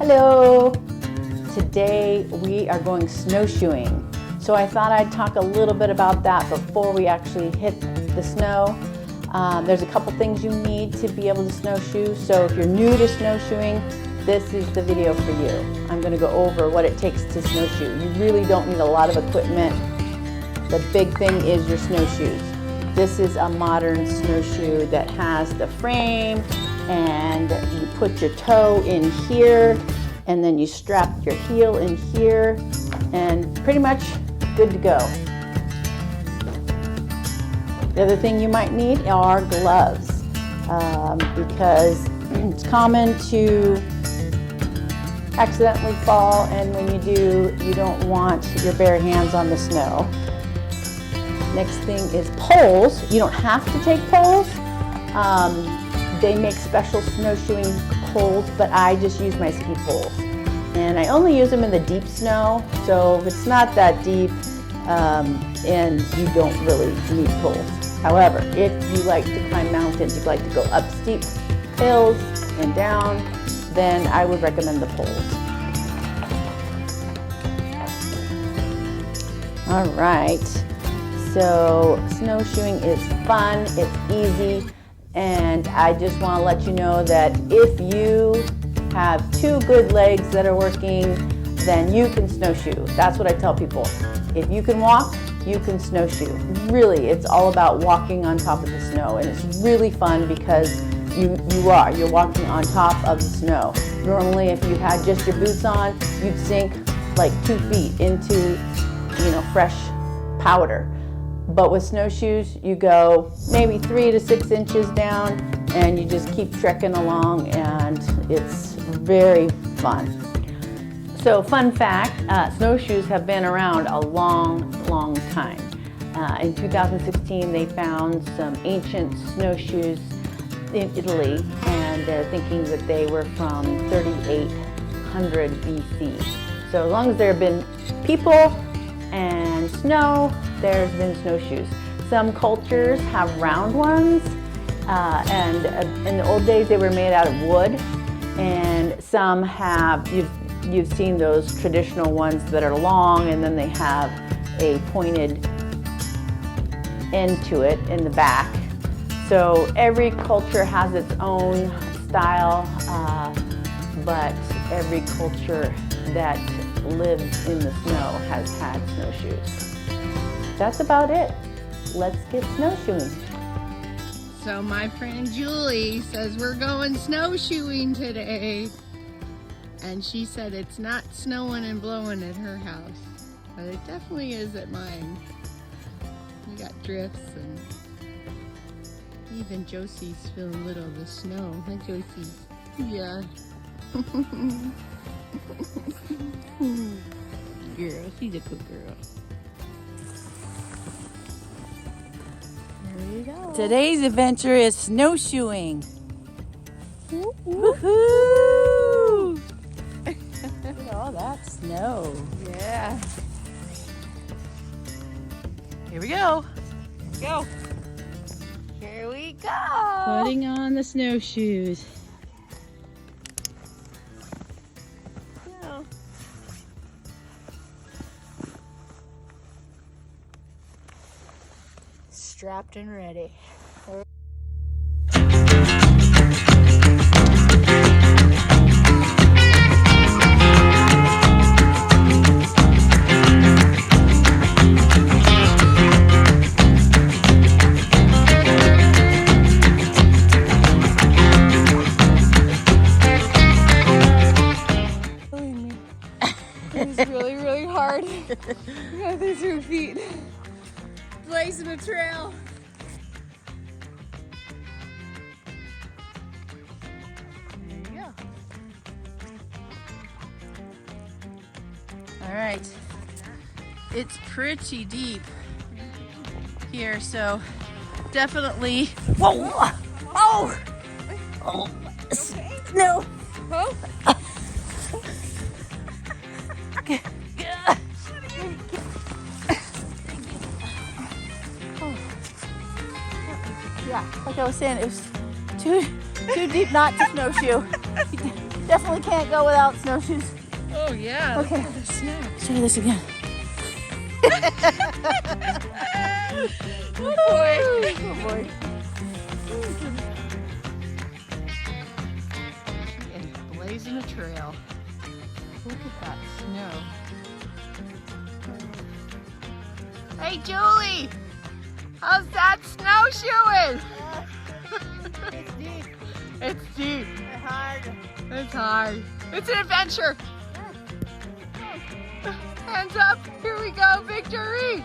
Hello! Today we are going snowshoeing. So I thought I'd talk a little bit about that before we actually hit the snow. There's a couple things you need to be able to snowshoe. So if you're new to snowshoeing, this is the video for you. I'm going to go over what it takes to snowshoe. You really don't need a lot of equipment. The big thing is your snowshoes. This is a modern snowshoe that has the frame, and you put your toe in here, and then you strap your heel in here, and pretty much good to go. The other thing you might need are gloves, because it's common to accidentally fall, and when you do, you don't want your bare hands on the snow. Next thing is poles. You don't have to take poles. They make special snowshoeing poles, but I just use my ski poles. And I only use them in the deep snow, so if it's not that deep, and you don't really need poles. However, if you like to climb mountains, you like to go up steep hills and down, then I would recommend the poles. All right, so snowshoeing is fun, it's easy, and I just want to let you know that if you have two good legs that are working, then you can snowshoe. That's what I tell people. If you can walk, you can snowshoe. Really, it's all about walking on top of the snow, and it's really fun because you're walking on top of the snow. Normally, if you had just your boots on, you'd sink like 2 feet into, fresh powder. But with snowshoes, you go maybe 3 to 6 inches down, and you just keep trekking along, and it's very fun. So fun fact, snowshoes have been around a long, long time. In 2016, they found some ancient snowshoes in Italy, and they're thinking that they were from 3800 BC. So as long as there have been people and snow, there's been snowshoes. Some cultures have round ones, and in the old days they were made out of wood, and some have, you've seen those traditional ones that are long, and then they have a pointed end to it in the back. So every culture has its own style, but every culture that lives in the snow has had snowshoes. That's about it. Let's get snowshoeing. So my friend Julie says we're going snowshoeing today. And she said it's not snowing and blowing at her house, but it definitely is at mine. We got drifts, and even Josie's feeling a little of the snow. Hi, Josie. Yeah. Girl, she's a good girl. There we go. Today's adventure is snowshoeing. Woohoo! Look at all that snow. Yeah. Here we go. Go. Here we go. Putting on the snowshoes. Go. Strapped and ready. It's really, really hard. You got these 2 feet. Blazing a trail. There you go. All right. It's pretty deep here, so definitely. Whoa! Oh! Oh! No! Oh. Yeah, like I was saying, it was too deep not to snowshoe. Definitely can't go without snowshoes. Oh yeah. Okay. Look at the snow. Let's try this again. Oh boy. Oh boy. And blazing a trail. Look at that snow. Hey Julie, how's that snowshoeing? It's deep. It's deep. It's hard. It's hard. It's an adventure. Hands up. Here we go. Victory.